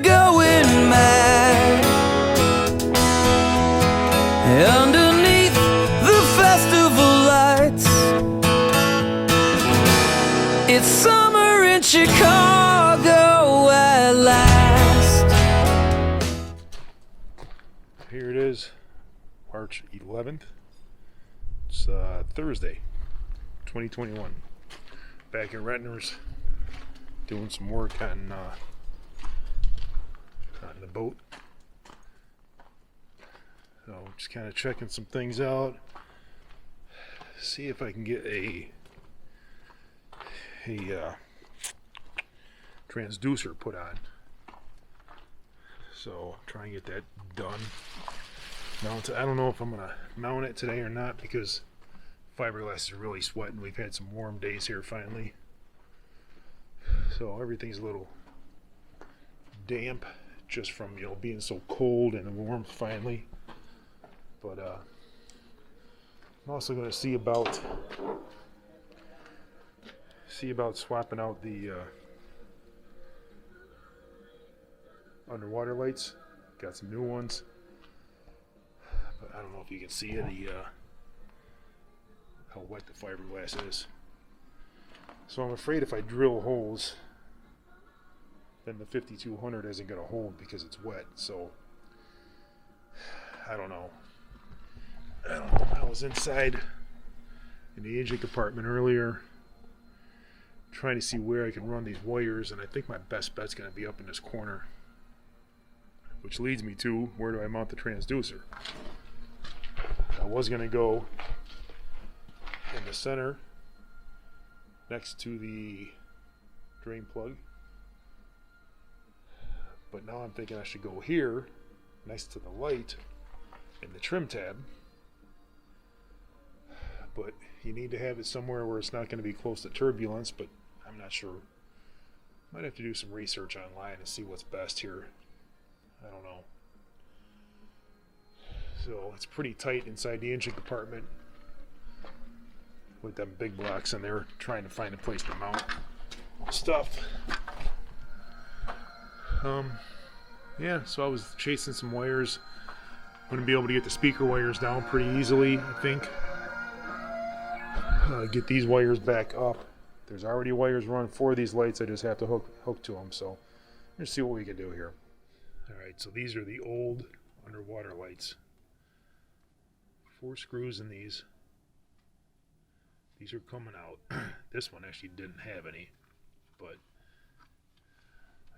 going mad underneath the festival lights. It's summer in Chicago at last. Here it is, March 11th. It's Thursday, 2021. Back at Retner's, doing some work on the boat. So just kind of checking some things out. See if I can get a transducer put on. So try and get that done. I don't know if I'm gonna mount it today or not because fiberglass is really sweating. We've had some warm days here finally, so everything's a little damp just from being so cold and warm finally. But I'm also going to see about swapping out the underwater lights. Got some new ones, but I don't know if you can see it, how wet the fiberglass is. So I'm afraid if I drill holes, then the 5200 isn't going to hold because it's wet. So I don't know. I was inside in the engine compartment earlier trying to see where I can run these wires, and I think my best bet's going to be up in this corner, which leads me to, where do I mount the transducer? I was going to go in the center next to the drain plug, but now I'm thinking I should go here next to the light in the trim tab. But you need to have it somewhere where it's not going to be close to turbulence, but I'm not sure. Might have to do some research online and see what's best here. I don't know. So it's pretty tight inside the engine compartment with them big blocks in there, trying to find a place to mount stuff. Yeah, so I was chasing some wires. I'm going to be able to get the speaker wires down pretty easily, I think. Get these wires back up. There's already wires run for these lights. I just have to hook to them. So let's see what we can do here. Alright, so these are the old underwater lights. 4 screws in these. These are coming out. This one actually didn't have any, but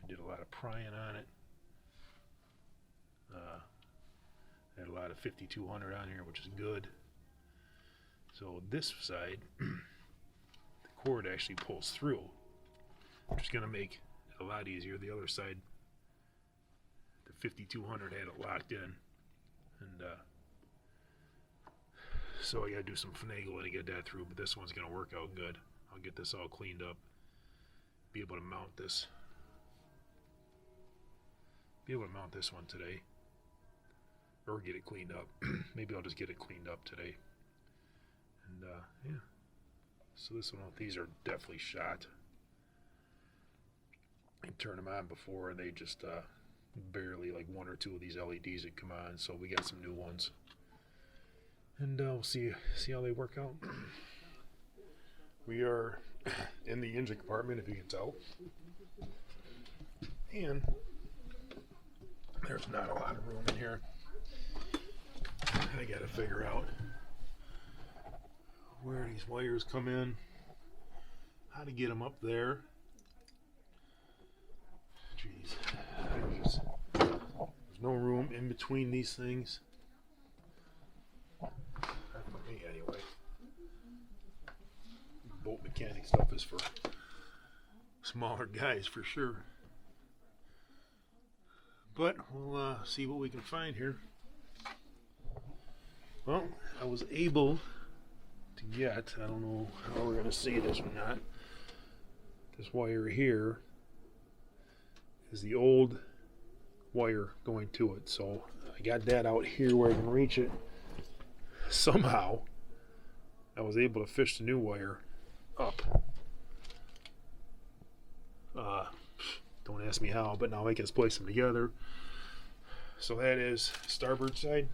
I did a lot of prying on it. I had a lot of 5200 on here, which is good. So this side, the cord actually pulls through, which is going to make it a lot easier. The other side, the 5200 had it locked in, and so I got to do some finagling to get that through, but this one's going to work out good. I'll get this all cleaned up, be able to mount this one today, or get it cleaned up. Maybe I'll just get it cleaned up today. And yeah, so this one, these are definitely shot. I turned them on before and they just barely, like 1 or 2 of these LEDs had come on, so we got some new ones. And we'll see how they work out. We are in the engine compartment, if you can tell. And there's not a lot of room in here. I gotta figure out where these wires come in, how to get them up there. Jeez. There's no room in between these things. Not for me, anyway. Boat mechanic stuff is for smaller guys, for sure. But we'll see what we can find here. Well, I was able to get, I don't know how we're going to see this or not, this wire here is the old wire going to it. So I got that out here where I can reach it. Somehow I was able to fish the new wire up. Don't ask me how, but now I can splice them together. So that is starboard side.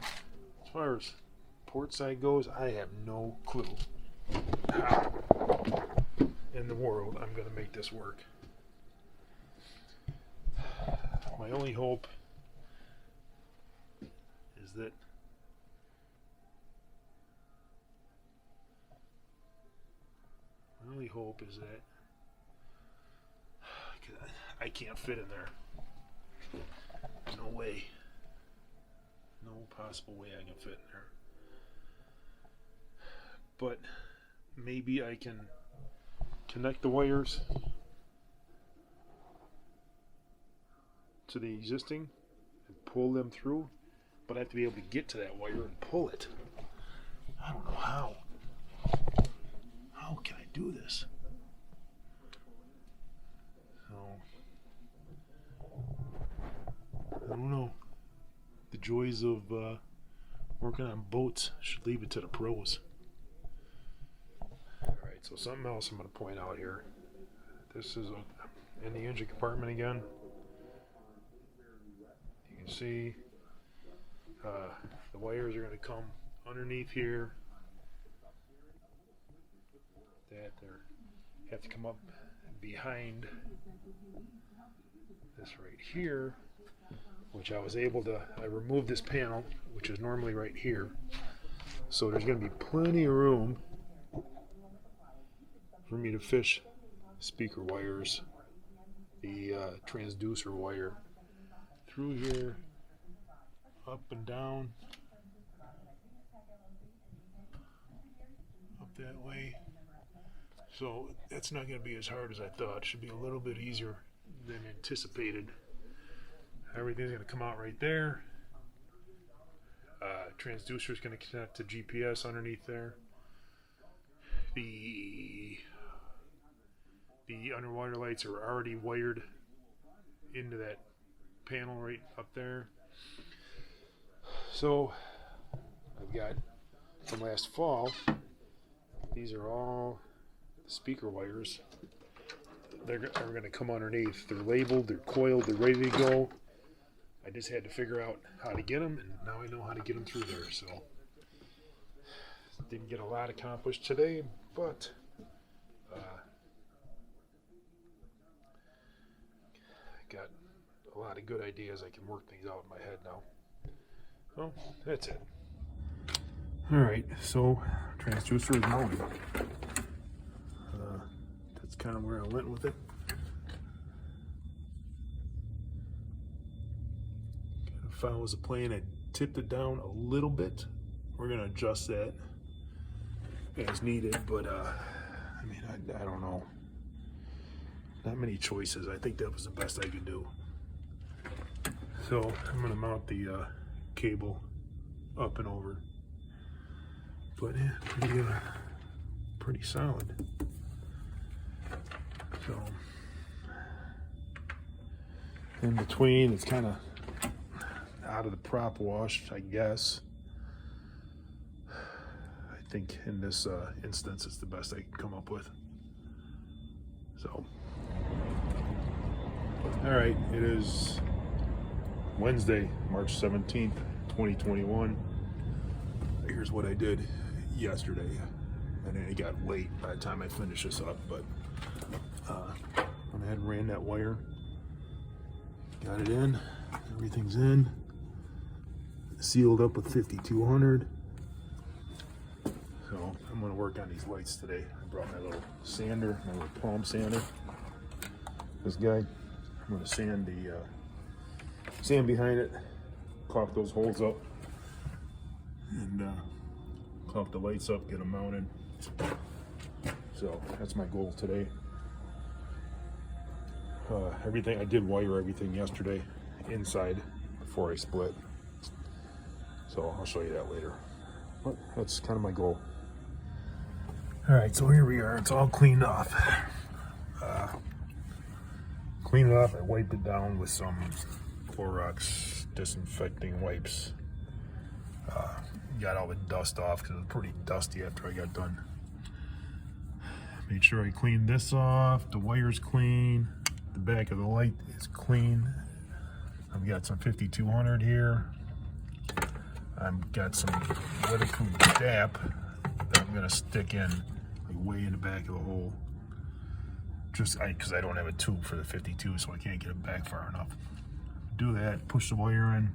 As far as port side goes, I have no clue how in the world I'm going to make this work. My only hope is that I can't fit in there. No way. No possible way I can fit in there. But maybe I can connect the wires to the existing and pull them through, but I have to be able to get to that wire and pull it. I don't know how. How can I do this? So, I don't know. The joys of working on boats, should leave it to the pros. Alright, so something else I'm going to point out here. This is in the engine compartment again. You can see the wires are going to come underneath here. That they have to come up behind this right here, which I was able to, I removed this panel, which is normally right here. So there's going to be plenty of room for me to fish speaker wires, the transducer wire through here, up and down, up that way. So that's not going to be as hard as I thought. It should be a little bit easier than anticipated. Everything's going to come out right there. Transducer is going to connect to GPS underneath there. The underwater lights are already wired into that panel right up there. So I've got from last fall, these are all speaker wires. They're going to come underneath. They're labeled, they're coiled, they're ready to go. I just had to figure out how to get them, and now I know how to get them through there. So didn't get a lot accomplished today, but got a lot of good ideas. I can work things out in my head now. Well, that's it. Alright, so transducer is mounted. That's kind of where I went with it. Kind of follows the plan. I tipped it down a little bit. We're going to adjust that as needed, but I mean, I don't know. Not many choices. I think that was the best I could do. So I'm going to mount the cable up and over. But yeah, pretty solid. So in between, it's kind of out of the prop wash, I guess. I think in this instance, it's the best I can come up with. So, all right, it is Wednesday, March 17th, 2021. Here's what I did yesterday, and then it got late by the time I finished this up, but went ahead and ran that wire, got it in, everything's in, sealed up with 5200. So I'm going to work on these lights today. I brought my little sander, my little palm sander. This guy, I'm going to sand the sand behind it, caulk those holes up, and caulk the lights up, get them mounted. So that's my goal today. Everything, I did wire everything yesterday inside before I split. So I'll show you that later. But that's kind of my goal. All right, so here we are. It's all cleaned off. Cleaned it off. I wiped it down with some Clorox disinfecting wipes. Got all the dust off because it was pretty dusty after I got done. Made sure I cleaned this off. The wire's clean. The back of the light is clean. I've got some 5200 here. I've got some weatherproof DAP that I'm gonna stick in like way in the back of the hole. Just because I don't have a tube for the 52, so I can't get it back far enough. Do that, push the wire in,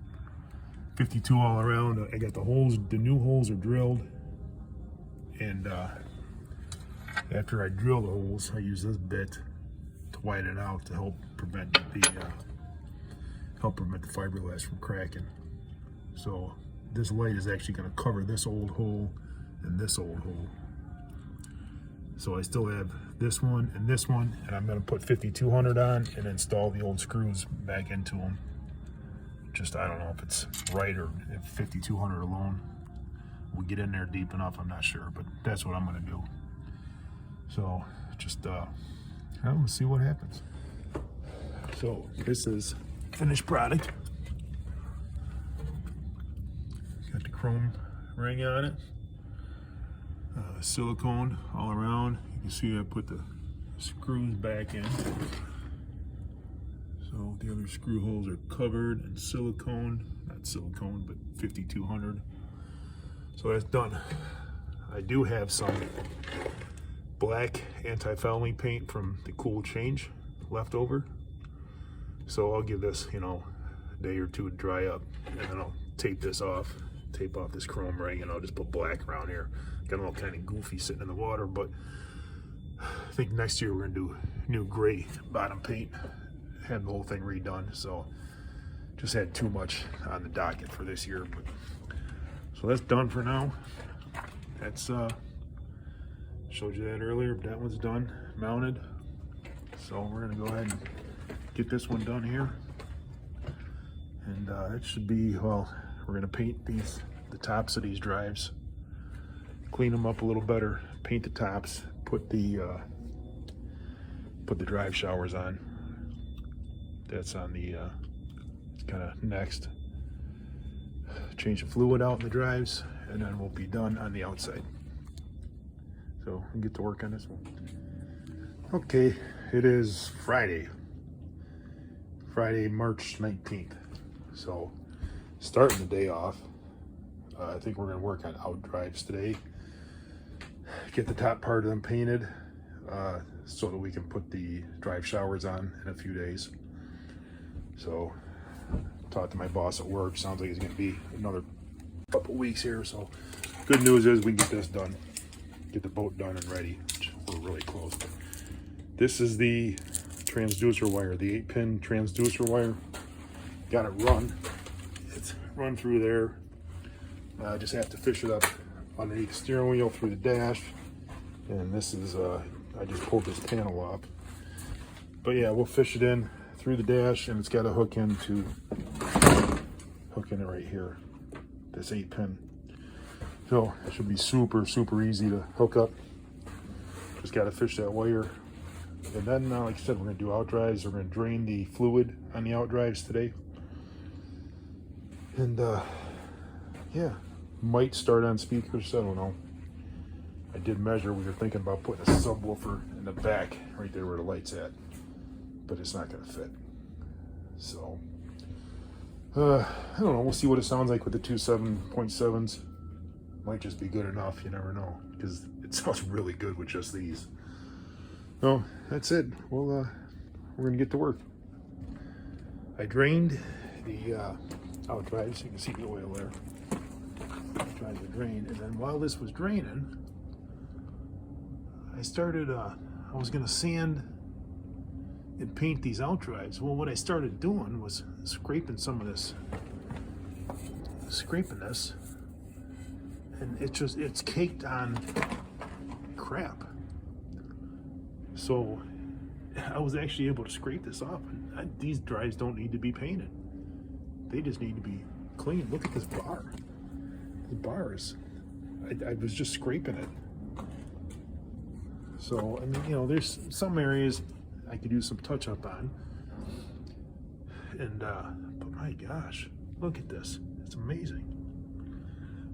52 all around. I got the holes, the new holes are drilled. And after I drill the holes, I use this bit to widen it out to help prevent the fiberglass from cracking. So this light is actually going to cover this old hole and this old hole. So I still have this one, and I'm going to put 5200 on and install the old screws back into them. Just, I don't know if it's right or if 5200 alone will get in there deep enough, I'm not sure, but that's what I'm going to do. So just, we'll see what happens. So this is finished product. Got the chrome ring on it. Silicone all around. You can see I put the screws back in. So the other screw holes are covered in silicone. Not silicone, but 5200. So that's done. I do have some black anti-fouling paint from the Cool Change left over. So I'll give this, you know, a day or two to dry up, and then I'll tape this off. Tape off this chrome ring, and I'll just put black around here. Got a little kind of goofy sitting in the water, but I think next year we're gonna do new gray bottom paint, have the whole thing redone. So just had too much on the docket for this year, but so that's done for now. That's showed you that earlier, but that one's done, mounted. So we're gonna go ahead and get this one done here, and it should be, well, we're gonna paint the tops of these drives, clean them up a little better, paint the tops, put the drive showers on. That's on the kind of next. Change the fluid out in the drives, and then we'll be done on the outside. So we'll get to work on this one. Okay, it is Friday, March 19th. So starting the day off, I think we're going to work on out drives today. Get the top part of them painted so that we can put the drive showers on in a few days. So talked to my boss at work. Sounds like it's going to be another couple weeks here. So good news is we can get this done. Get the boat done and ready. We're really close. This is the transducer wire, the 8-pin transducer wire. Got it run. It's run through there. I just have to fish it up underneath the steering wheel through the dash. And this is, I just pulled this panel off. But yeah, we'll fish it in through the dash, and it's got a hook in it right here. This 8-pin. So it should be super, super easy to hook up. Just got to fish that wire. And then, like I said, we're going to do out drives. We're going to drain the fluid on the out drives today. And yeah, might start on speakers, I don't know. I did measure, we were thinking about putting a subwoofer in the back, right there where the light's at, but it's not gonna fit. So, I don't know, we'll see what it sounds like with the two 7.7s. Might just be good enough, you never know, because it sounds really good with just these. So, that's it. Well, we're gonna get to work. I drained the out drives, you can see the oil there. Trying to drain, and then while this was draining, I started, I was gonna sand and paint these out drives. Well, what I started doing was scraping some of this, and it's caked on crap. So I was actually able to scrape this off, and these drives don't need to be painted. They just need to be cleaned. Look at this bar. The bars, I was just scraping it. So, I mean, you know, there's some areas I could do some touch up on. And, but my gosh, look at this. It's amazing.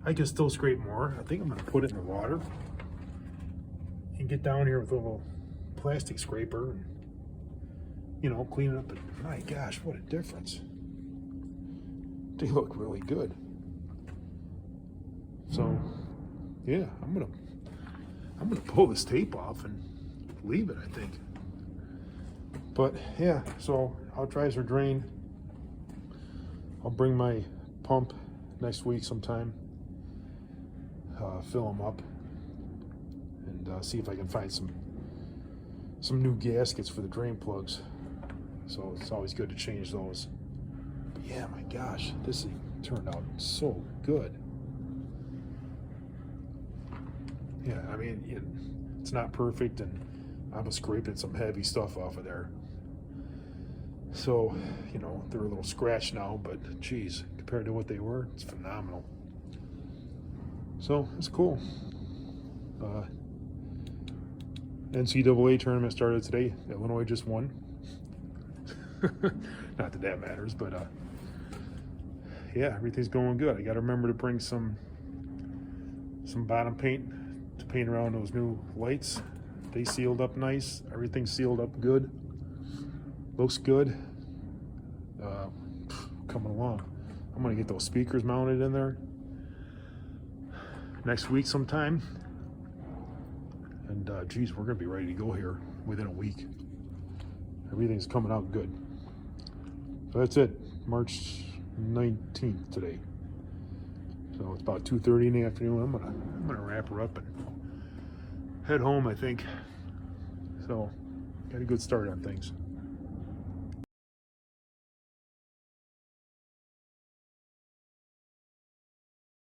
I can still scrape more. I think I'm going to put it in the water and get down here with a little plastic scraper and you know, clean it up. And my gosh, what a difference. They look really good. So, yeah, I'm gonna pull this tape off and leave it, I think. But yeah, so outriser drain. I'll bring my pump next week sometime, fill them up, and see if I can find some new gaskets for the drain plugs. So it's always good to change those. But yeah, my gosh, this thing turned out so good. Yeah, I mean, it's not perfect, and I'm scraping some heavy stuff off of there. So, you know, they're a little scratched now, but geez, compared to what they were, it's phenomenal. So, it's cool. NCAA tournament started today. Illinois just won. Not that that matters, but yeah, everything's going good. I got to remember to bring some bottom paint to paint around those new lights. They sealed up nice. Everything's sealed up good. Looks good. Coming along. I'm gonna get those speakers mounted in there next week sometime. And geez, we're gonna be ready to go here within a week. Everything's coming out good. So that's it. March 19th today. So it's about 2:30 in the afternoon. I'm gonna wrap her up and head home, I think. So got a good start on things.